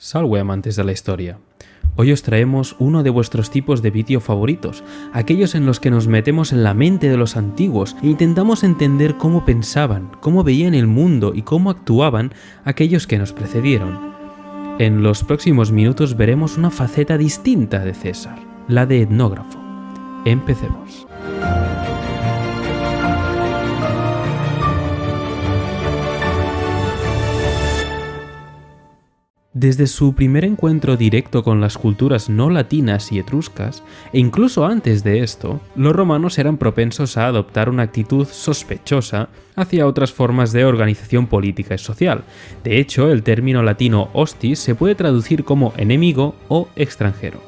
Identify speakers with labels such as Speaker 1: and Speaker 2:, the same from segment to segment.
Speaker 1: Salve amantes de la historia. Hoy os traemos uno de vuestros tipos de vídeo favoritos, aquellos en los que nos metemos en la mente de los antiguos e intentamos entender cómo pensaban, cómo veían el mundo y cómo actuaban aquellos que nos precedieron. En los próximos minutos veremos una faceta distinta de César, la de etnógrafo. Empecemos. Desde su primer encuentro directo con las culturas no latinas y etruscas, e incluso antes de esto, los romanos eran propensos a adoptar una actitud sospechosa hacia otras formas de organización política y social. De hecho, el término latino hostis se puede traducir como enemigo o extranjero.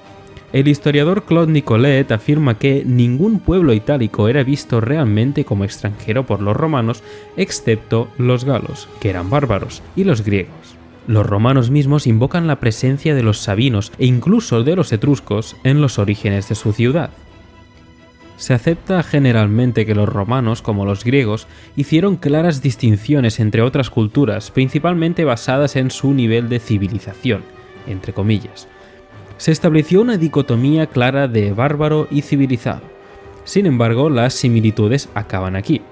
Speaker 1: El historiador Claude Nicolet afirma que ningún pueblo itálico era visto realmente como extranjero por los romanos, excepto los galos, que eran bárbaros, y los griegos. Los romanos mismos invocan la presencia de los sabinos e incluso de los etruscos en los orígenes de su ciudad. Se acepta generalmente que los romanos, como los griegos, hicieron claras distinciones entre otras culturas, principalmente basadas en su nivel de civilización, entre comillas. Se estableció una dicotomía clara de bárbaro y civilizado. Sin embargo, las similitudes acaban aquí.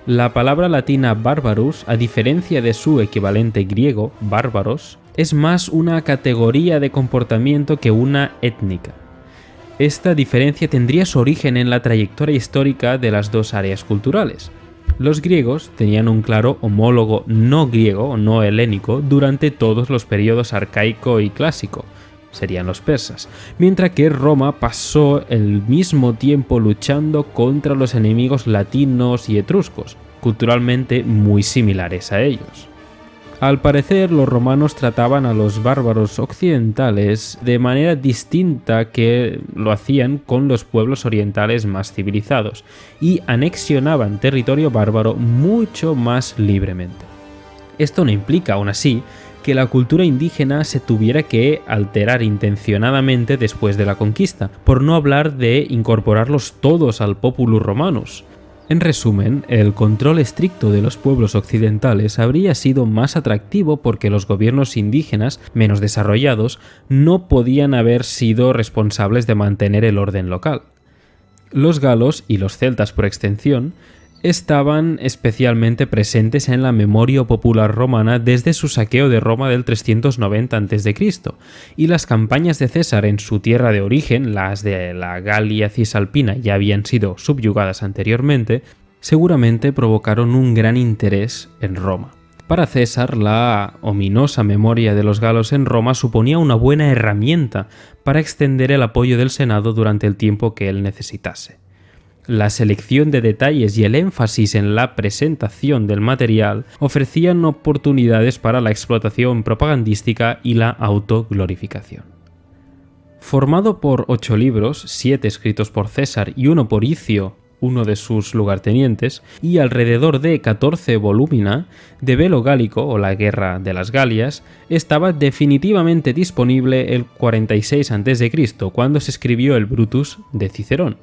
Speaker 1: La palabra latina barbarus, a diferencia de su equivalente griego, bárbaros, es más una categoría de comportamiento que una étnica. Esta diferencia tendría su origen en la trayectoria histórica de las dos áreas culturales. Los griegos tenían un claro homólogo no griego o no helénico durante todos los periodos arcaico y clásico, serían los persas, mientras que Roma pasó el mismo tiempo luchando contra los enemigos latinos y etruscos, culturalmente muy similares a ellos. Al parecer, los romanos trataban a los bárbaros occidentales de manera distinta que lo hacían con los pueblos orientales más civilizados, y anexionaban territorio bárbaro mucho más libremente. Esto no implica, aún así, que la cultura indígena se tuviera que alterar intencionadamente después de la conquista, por no hablar de incorporarlos todos al populus romanus. En resumen, el control estricto de los pueblos occidentales habría sido más atractivo porque los gobiernos indígenas, menos desarrollados, no podían haber sido responsables de mantener el orden local. Los galos, y los celtas por extensión, estaban especialmente presentes en la memoria popular romana desde su saqueo de Roma del 390 a.C., y las campañas de César en su tierra de origen, las de la Galia cisalpina, ya habían sido subyugadas anteriormente, seguramente provocaron un gran interés en Roma. Para César, la ominosa memoria de los galos en Roma suponía una buena herramienta para extender el apoyo del Senado durante el tiempo que él necesitase. La selección de detalles y el énfasis en la presentación del material ofrecían oportunidades para la explotación propagandística y la autoglorificación. Formado por 8 libros, 7 escritos por César y 1 por Icio, uno de sus lugartenientes, y alrededor de 14 volúmina, De Bello Gallico, o la Guerra de las Galias, estaba definitivamente disponible el 46 a.C., cuando se escribió el Brutus de Cicerón.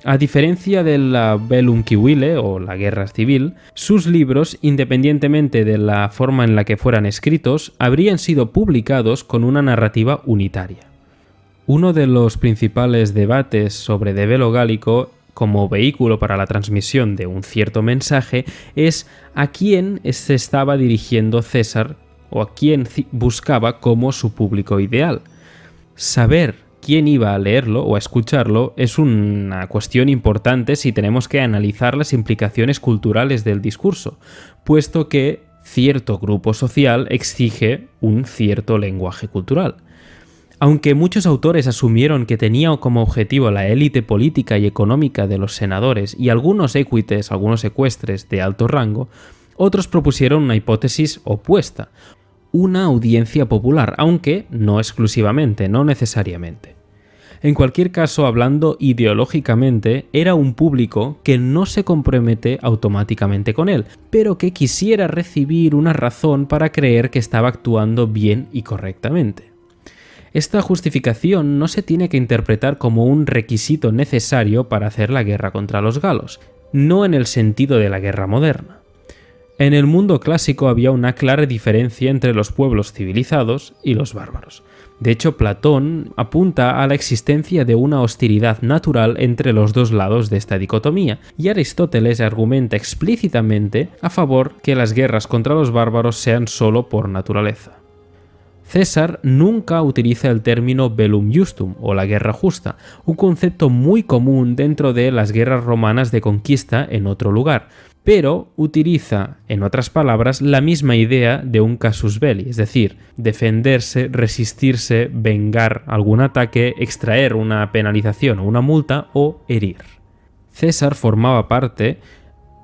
Speaker 1: A diferencia de la Bellum Civile, o la Guerra Civil, sus libros, independientemente de la forma en la que fueran escritos, habrían sido publicados con una narrativa unitaria. Uno de los principales debates sobre De Bello Gallico como vehículo para la transmisión de un cierto mensaje es a quién se estaba dirigiendo César o a quién buscaba como su público ideal. Saber quién iba a leerlo o a escucharlo es una cuestión importante si tenemos que analizar las implicaciones culturales del discurso, puesto que cierto grupo social exige un cierto lenguaje cultural. Aunque muchos autores asumieron que tenía como objetivo la élite política y económica de los senadores y algunos equites, algunos ecuestres de alto rango, otros propusieron una hipótesis opuesta: una audiencia popular, aunque no exclusivamente, no necesariamente. En cualquier caso, hablando ideológicamente, era un público que no se compromete automáticamente con él, pero que quisiera recibir una razón para creer que estaba actuando bien y correctamente. Esta justificación no se tiene que interpretar como un requisito necesario para hacer la guerra contra los galos, no en el sentido de la guerra moderna. En el mundo clásico había una clara diferencia entre los pueblos civilizados y los bárbaros. De hecho, Platón apunta a la existencia de una hostilidad natural entre los dos lados de esta dicotomía, y Aristóteles argumenta explícitamente a favor que las guerras contra los bárbaros sean solo por naturaleza. César nunca utiliza el término bellum justum o la guerra justa, un concepto muy común dentro de las guerras romanas de conquista en otro lugar, pero utiliza, en otras palabras, la misma idea de un casus belli, es decir, defenderse, resistirse, vengar algún ataque, extraer una penalización o una multa o herir. César formaba parte,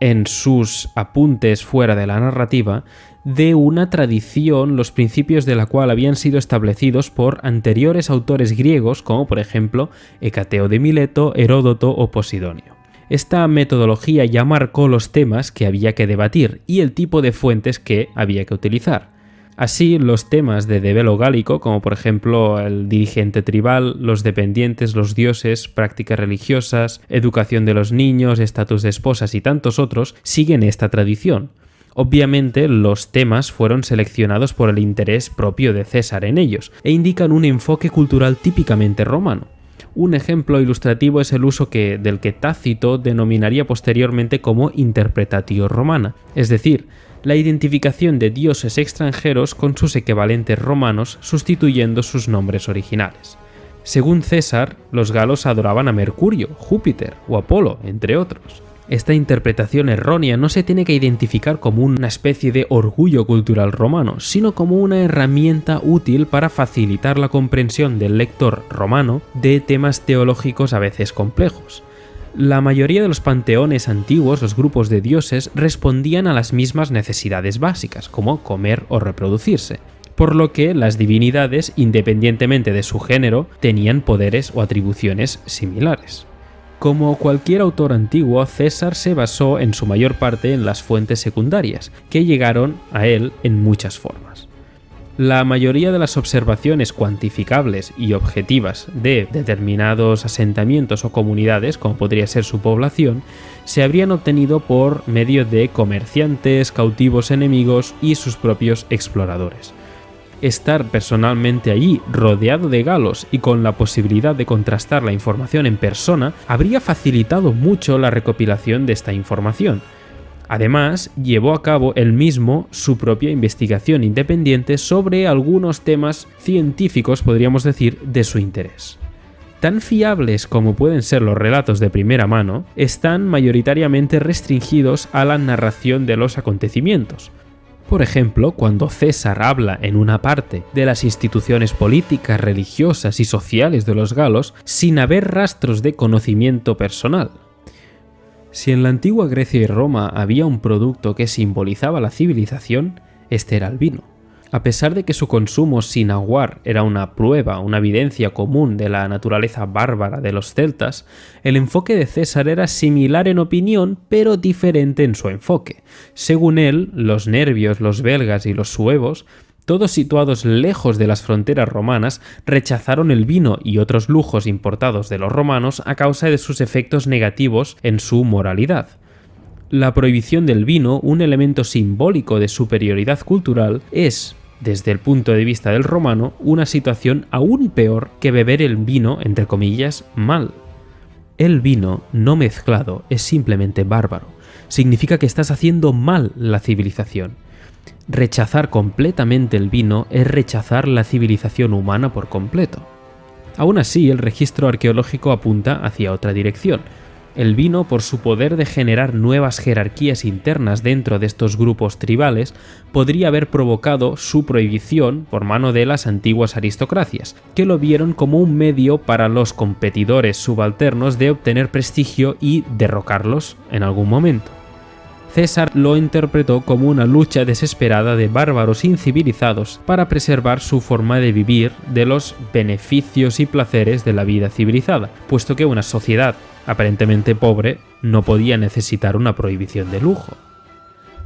Speaker 1: en sus apuntes fuera de la narrativa, de una tradición, los principios de la cual habían sido establecidos por anteriores autores griegos, como por ejemplo Hecateo de Mileto, Heródoto o Posidonio. Esta metodología ya marcó los temas que había que debatir y el tipo de fuentes que había que utilizar. Así, los temas de develo gálico, como por ejemplo el dirigente tribal, los dependientes, los dioses, prácticas religiosas, educación de los niños, estatus de esposas y tantos otros, siguen esta tradición. Obviamente, los temas fueron seleccionados por el interés propio de César en ellos e indican un enfoque cultural típicamente romano. Un ejemplo ilustrativo es el uso del que Tácito denominaría posteriormente como interpretatio romana, es decir, la identificación de dioses extranjeros con sus equivalentes romanos sustituyendo sus nombres originales. Según César, los galos adoraban a Mercurio, Júpiter o Apolo, entre otros. Esta interpretación errónea no se tiene que identificar como una especie de orgullo cultural romano, sino como una herramienta útil para facilitar la comprensión del lector romano de temas teológicos a veces complejos. La mayoría de los panteones antiguos, los grupos de dioses, respondían a las mismas necesidades básicas, como comer o reproducirse, por lo que las divinidades, independientemente de su género, tenían poderes o atribuciones similares. Como cualquier autor antiguo, César se basó en su mayor parte en las fuentes secundarias, que llegaron a él en muchas formas. La mayoría de las observaciones cuantificables y objetivas de determinados asentamientos o comunidades, como podría ser su población, se habrían obtenido por medio de comerciantes, cautivos enemigos y sus propios exploradores. Estar personalmente allí, rodeado de galos y con la posibilidad de contrastar la información en persona, habría facilitado mucho la recopilación de esta información. Además, llevó a cabo él mismo su propia investigación independiente sobre algunos temas científicos, podríamos decir, de su interés. Tan fiables como pueden ser los relatos de primera mano, están mayoritariamente restringidos a la narración de los acontecimientos. Por ejemplo, cuando César habla en una parte de las instituciones políticas, religiosas y sociales de los galos, sin haber rastros de conocimiento personal. Si en la antigua Grecia y Roma había un producto que simbolizaba la civilización, este era el vino. A pesar de que su consumo sin aguar era una prueba, una evidencia común de la naturaleza bárbara de los celtas, el enfoque de César era similar en opinión, pero diferente en su enfoque. Según él, los nervios, los belgas y los suevos, todos situados lejos de las fronteras romanas, rechazaron el vino y otros lujos importados de los romanos a causa de sus efectos negativos en su moralidad. La prohibición del vino, un elemento simbólico de superioridad cultural, es, desde el punto de vista del romano, una situación aún peor que beber el vino, entre comillas, mal. El vino no mezclado es simplemente bárbaro. Significa que estás haciendo mal la civilización. Rechazar completamente el vino es rechazar la civilización humana por completo. Aún así, el registro arqueológico apunta hacia otra dirección. El vino, por su poder de generar nuevas jerarquías internas dentro de estos grupos tribales, podría haber provocado su prohibición por mano de las antiguas aristocracias, que lo vieron como un medio para los competidores subalternos de obtener prestigio y derrocarlos en algún momento. César lo interpretó como una lucha desesperada de bárbaros incivilizados para preservar su forma de vivir de los beneficios y placeres de la vida civilizada, puesto que una sociedad aparentemente pobre no podía necesitar una prohibición de lujo.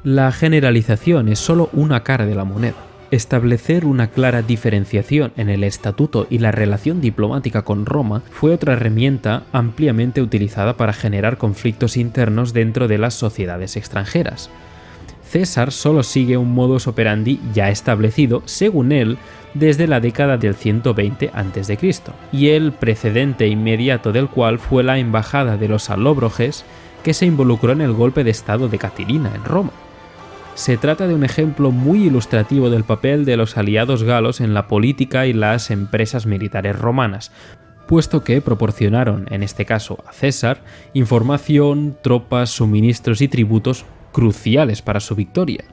Speaker 1: La generalización es solo una cara de la moneda. Establecer una clara diferenciación en el estatuto y la relación diplomática con Roma fue otra herramienta ampliamente utilizada para generar conflictos internos dentro de las sociedades extranjeras. César solo sigue un modus operandi ya establecido, según él, desde la década del 120 a.C., y el precedente inmediato del cual fue la embajada de los alóbroges que se involucró en el golpe de estado de Catilina en Roma. Se trata de un ejemplo muy ilustrativo del papel de los aliados galos en la política y las empresas militares romanas, puesto que proporcionaron, en este caso a César, información, tropas, suministros y tributos cruciales para su victoria.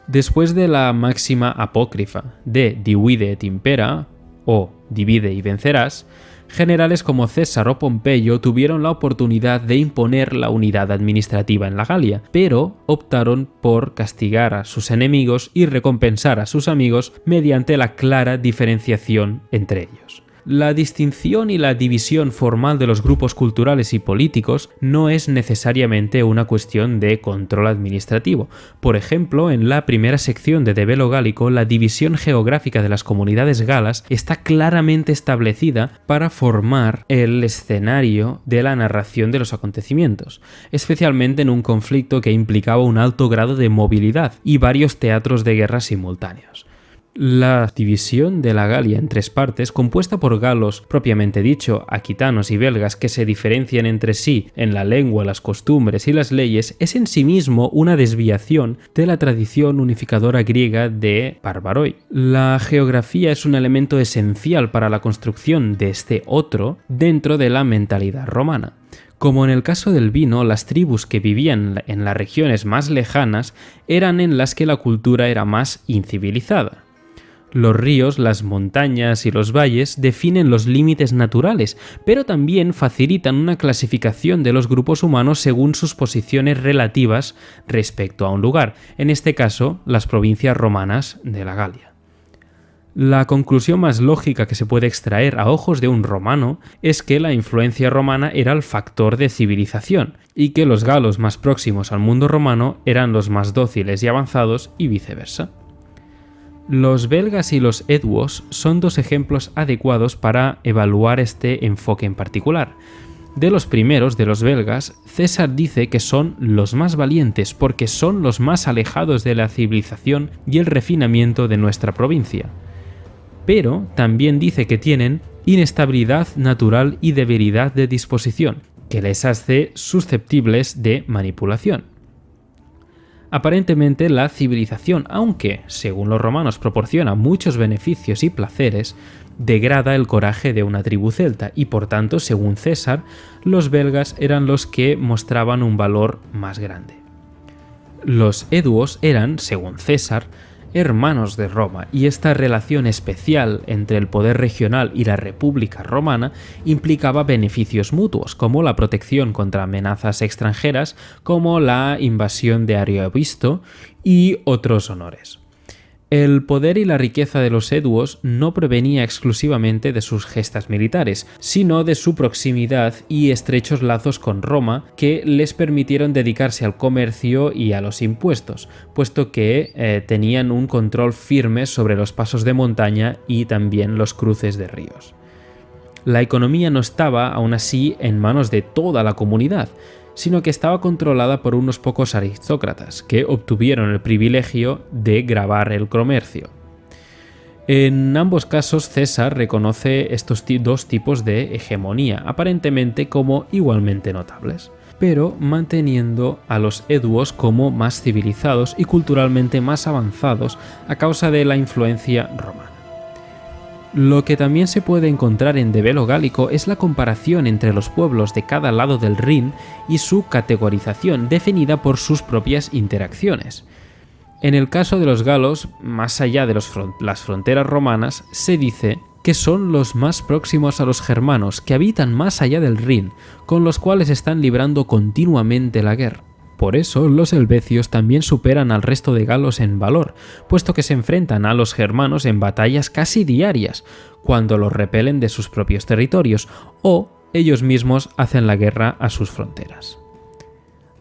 Speaker 1: Después de la máxima apócrifa de divide et impera, o divide y vencerás, generales como César o Pompeyo tuvieron la oportunidad de imponer la unidad administrativa en la Galia, pero optaron por castigar a sus enemigos y recompensar a sus amigos mediante la clara diferenciación entre ellos. La distinción y la división formal de los grupos culturales y políticos no es necesariamente una cuestión de control administrativo. Por ejemplo, en la primera sección de Velo Gálico, la división geográfica de las comunidades galas está claramente establecida para formar el escenario de la narración de los acontecimientos, especialmente en un conflicto que implicaba un alto grado de movilidad y varios teatros de guerra simultáneos. La división de la Galia en tres partes, compuesta por galos propiamente dicho, aquitanos y belgas que se diferencian entre sí en la lengua, las costumbres y las leyes, es en sí mismo una desviación de la tradición unificadora griega de Barbaroi. La geografía es un elemento esencial para la construcción de este otro dentro de la mentalidad romana. Como en el caso del vino, las tribus que vivían en las regiones más lejanas eran en las que la cultura era más incivilizada. Los ríos, las montañas y los valles definen los límites naturales, pero también facilitan una clasificación de los grupos humanos según sus posiciones relativas respecto a un lugar, en este caso, las provincias romanas de la Galia. La conclusión más lógica que se puede extraer a ojos de un romano es que la influencia romana era el factor de civilización, y que los galos más próximos al mundo romano eran los más dóciles y avanzados y viceversa. Los belgas y los eduos son dos ejemplos adecuados para evaluar este enfoque en particular. De los primeros, de los belgas, César dice que son los más valientes porque son los más alejados de la civilización y el refinamiento de nuestra provincia. Pero también dice que tienen inestabilidad natural y debilidad de disposición, que les hace susceptibles de manipulación. Aparentemente la civilización, aunque, según los romanos, proporciona muchos beneficios y placeres, degrada el coraje de una tribu celta y, por tanto, según César, los belgas eran los que mostraban un valor más grande. Los eduos eran, según César, hermanos de Roma, y esta relación especial entre el poder regional y la República Romana implicaba beneficios mutuos, como la protección contra amenazas extranjeras, como la invasión de Ariovisto y otros honores. El poder y la riqueza de los eduos no provenía exclusivamente de sus gestas militares, sino de su proximidad y estrechos lazos con Roma que les permitieron dedicarse al comercio y a los impuestos, puesto que tenían un control firme sobre los pasos de montaña y también los cruces de ríos. La economía no estaba, aún así, en manos de toda la comunidad, sino que estaba controlada por unos pocos aristócratas, que obtuvieron el privilegio de gravar el comercio. En ambos casos, César reconoce estos dos tipos de hegemonía, aparentemente como igualmente notables, pero manteniendo a los eduos como más civilizados y culturalmente más avanzados a causa de la influencia romana. Lo que también se puede encontrar en Velo Gálico es la comparación entre los pueblos de cada lado del Rin y su categorización definida por sus propias interacciones. En el caso de los galos, más allá de las fronteras romanas, se dice que son los más próximos a los germanos, que habitan más allá del Rin, con los cuales están librando continuamente la guerra. Por eso, los helvecios también superan al resto de galos en valor, puesto que se enfrentan a los germanos en batallas casi diarias, cuando los repelen de sus propios territorios, o ellos mismos hacen la guerra a sus fronteras.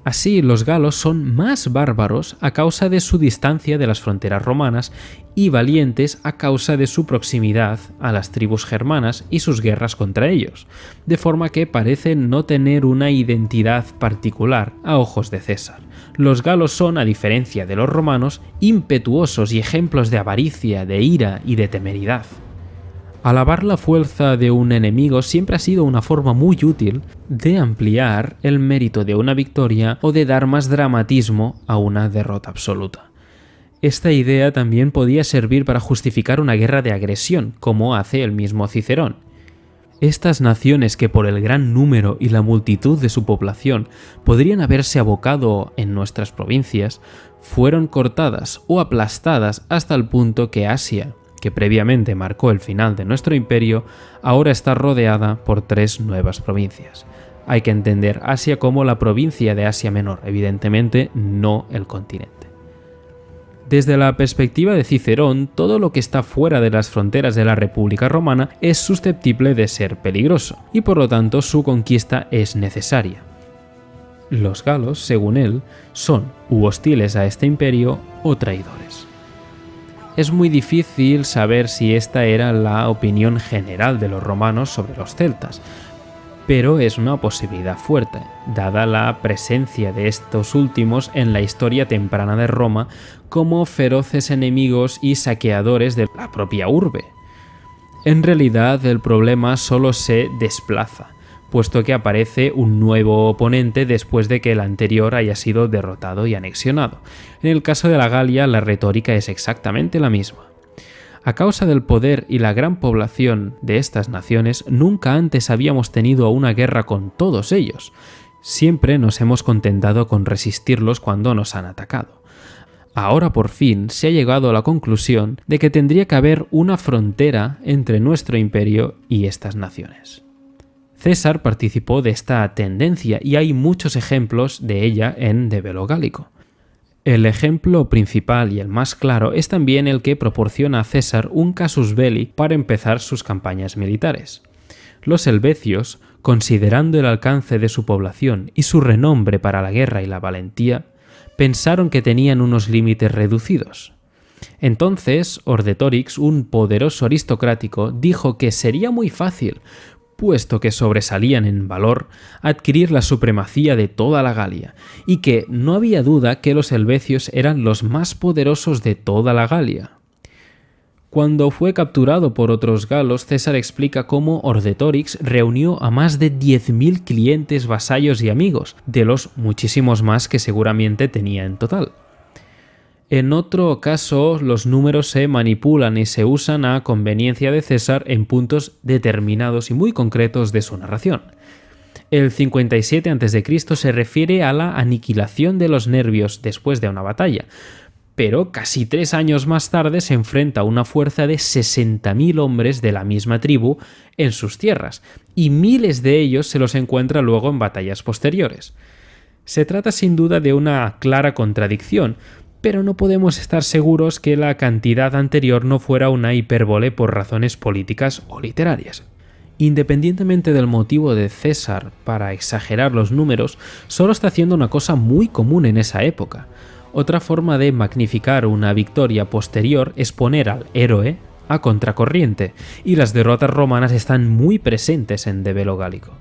Speaker 1: Así, los galos son más bárbaros a causa de su distancia de las fronteras romanas y valientes a causa de su proximidad a las tribus germanas y sus guerras contra ellos, de forma que parecen no tener una identidad particular a ojos de César. Los galos son, a diferencia de los romanos, impetuosos y ejemplos de avaricia, de ira y de temeridad. Alabar la fuerza de un enemigo siempre ha sido una forma muy útil de ampliar el mérito de una victoria o de dar más dramatismo a una derrota absoluta. Esta idea también podía servir para justificar una guerra de agresión, como hace el mismo Cicerón. Estas naciones que por el gran número y la multitud de su población podrían haberse abocado en nuestras provincias, fueron cortadas o aplastadas hasta el punto que Asia, que previamente marcó el final de nuestro imperio, ahora está rodeada por 3 nuevas provincias. Hay que entender Asia como la provincia de Asia Menor, evidentemente no el continente. Desde la perspectiva de Cicerón, todo lo que está fuera de las fronteras de la República Romana es susceptible de ser peligroso, y por lo tanto su conquista es necesaria. Los galos, según él, son u hostiles a este imperio o traidores. Es muy difícil saber si esta era la opinión general de los romanos sobre los celtas, pero es una posibilidad fuerte, dada la presencia de estos últimos en la historia temprana de Roma como feroces enemigos y saqueadores de la propia urbe. En realidad, el problema solo se desplaza, puesto que aparece un nuevo oponente después de que el anterior haya sido derrotado y anexionado. En el caso de la Galia, la retórica es exactamente la misma. A causa del poder y la gran población de estas naciones, nunca antes habíamos tenido una guerra con todos ellos. Siempre nos hemos contentado con resistirlos cuando nos han atacado. Ahora por fin se ha llegado a la conclusión de que tendría que haber una frontera entre nuestro imperio y estas naciones. César participó de esta tendencia y hay muchos ejemplos de ella en De Bello Gallico. El ejemplo principal y el más claro es también el que proporciona a César un casus belli para empezar sus campañas militares. Los helvecios, considerando el alcance de su población y su renombre para la guerra y la valentía, pensaron que tenían unos límites reducidos. Entonces, Ordetorix, un poderoso aristocrático, dijo que sería muy fácil, puesto que sobresalían en valor, adquirir la supremacía de toda la Galia, y que no había duda que los helvecios eran los más poderosos de toda la Galia. Cuando fue capturado por otros galos, César explica cómo Ordetorix reunió a más de 10.000 clientes, vasallos y amigos, de los muchísimos más que seguramente tenía en total. En otro caso, los números se manipulan y se usan a conveniencia de César en puntos determinados y muy concretos de su narración. El 57 a.C. se refiere a la aniquilación de los nervios después de una batalla, pero casi 3 años más tarde se enfrenta a una fuerza de 60.000 hombres de la misma tribu en sus tierras, y miles de ellos se los encuentra luego en batallas posteriores. Se trata sin duda de una clara contradicción, pero no podemos estar seguros que la cantidad anterior no fuera una hipérbole por razones políticas o literarias. Independientemente del motivo de César para exagerar los números, solo está haciendo una cosa muy común en esa época. Otra forma de magnificar una victoria posterior es poner al héroe a contracorriente, y las derrotas romanas están muy presentes en De Bello Gallico.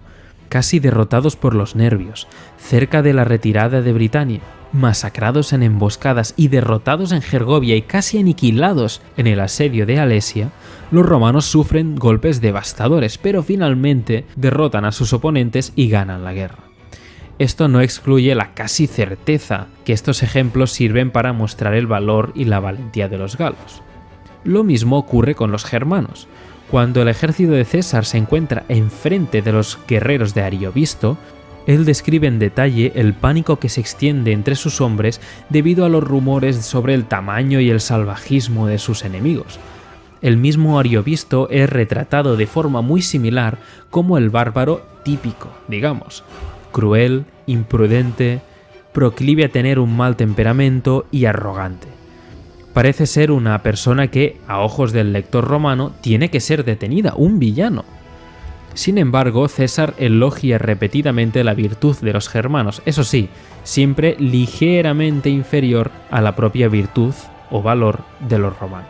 Speaker 1: Casi derrotados por los nervios, cerca de la retirada de Britania, masacrados en emboscadas y derrotados en Gergovia y casi aniquilados en el asedio de Alesia, los romanos sufren golpes devastadores, pero finalmente derrotan a sus oponentes y ganan la guerra. Esto no excluye la casi certeza que estos ejemplos sirven para mostrar el valor y la valentía de los galos. Lo mismo ocurre con los germanos. Cuando el ejército de César se encuentra enfrente de los guerreros de Ariovisto, él describe en detalle el pánico que se extiende entre sus hombres debido a los rumores sobre el tamaño y el salvajismo de sus enemigos. El mismo Ariovisto es retratado de forma muy similar como el bárbaro típico, digamos, cruel, imprudente, proclive a tener un mal temperamento y arrogante. Parece ser una persona que, a ojos del lector romano, tiene que ser detenida, un villano. Sin embargo, César elogia repetidamente la virtud de los germanos, eso sí, siempre ligeramente inferior a la propia virtud o valor de los romanos.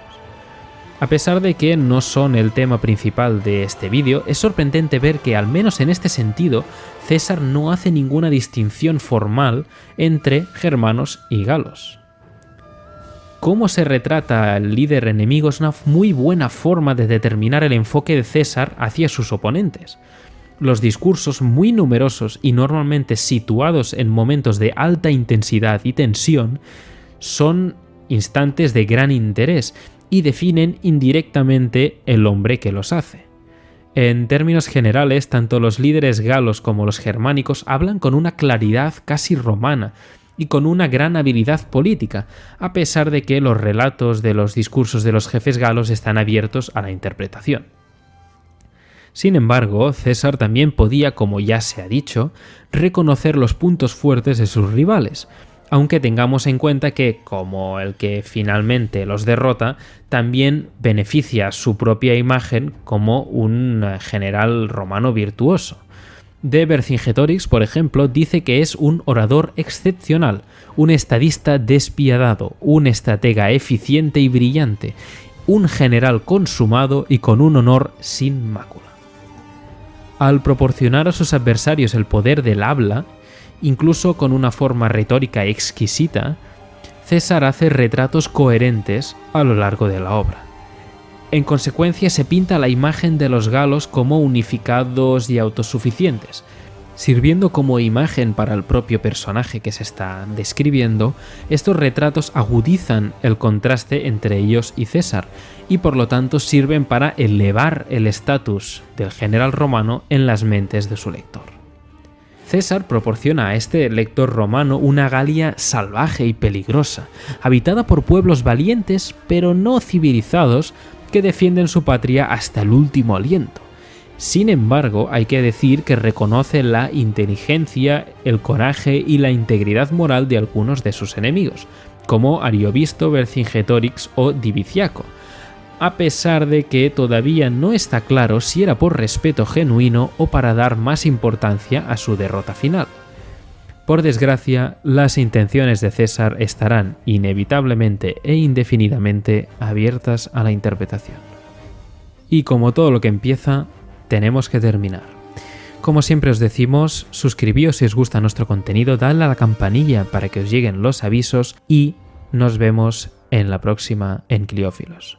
Speaker 1: A pesar de que no son el tema principal de este vídeo, es sorprendente ver que, al menos en este sentido, César no hace ninguna distinción formal entre germanos y galos. Cómo se retrata al líder enemigo es una muy buena forma de determinar el enfoque de César hacia sus oponentes. Los discursos muy numerosos y normalmente situados en momentos de alta intensidad y tensión son instantes de gran interés y definen indirectamente el hombre que los hace. En términos generales, tanto los líderes galos como los germánicos hablan con una claridad casi romana y con una gran habilidad política, a pesar de que los relatos de los discursos de los jefes galos están abiertos a la interpretación. Sin embargo, César también podía, como ya se ha dicho, reconocer los puntos fuertes de sus rivales, aunque tengamos en cuenta que, como el que finalmente los derrota, también beneficia su propia imagen como un general romano virtuoso. De Vercingetorix, por ejemplo, dice que es un orador excepcional, un estadista despiadado, un estratega eficiente y brillante, un general consumado y con un honor sin mácula. Al proporcionar a sus adversarios el poder del habla, incluso con una forma retórica exquisita, César hace retratos coherentes a lo largo de la obra. En consecuencia, se pinta la imagen de los galos como unificados y autosuficientes. Sirviendo como imagen para el propio personaje que se está describiendo, estos retratos agudizan el contraste entre ellos y César, y por lo tanto sirven para elevar el estatus del general romano en las mentes de su lector. César proporciona a este lector romano una Galia salvaje y peligrosa, habitada por pueblos valientes pero no civilizados que defienden su patria hasta el último aliento. Sin embargo, hay que decir que reconoce la inteligencia, el coraje y la integridad moral de algunos de sus enemigos, como Ariovisto, Vercingetorix o Diviciaco, a pesar de que todavía no está claro si era por respeto genuino o para dar más importancia a su derrota final. Por desgracia, las intenciones de César estarán inevitablemente e indefinidamente abiertas a la interpretación. Y como todo lo que empieza, tenemos que terminar. Como siempre os decimos, suscribíos si os gusta nuestro contenido, dadle a la campanilla para que os lleguen los avisos y nos vemos en la próxima en Cliófilos.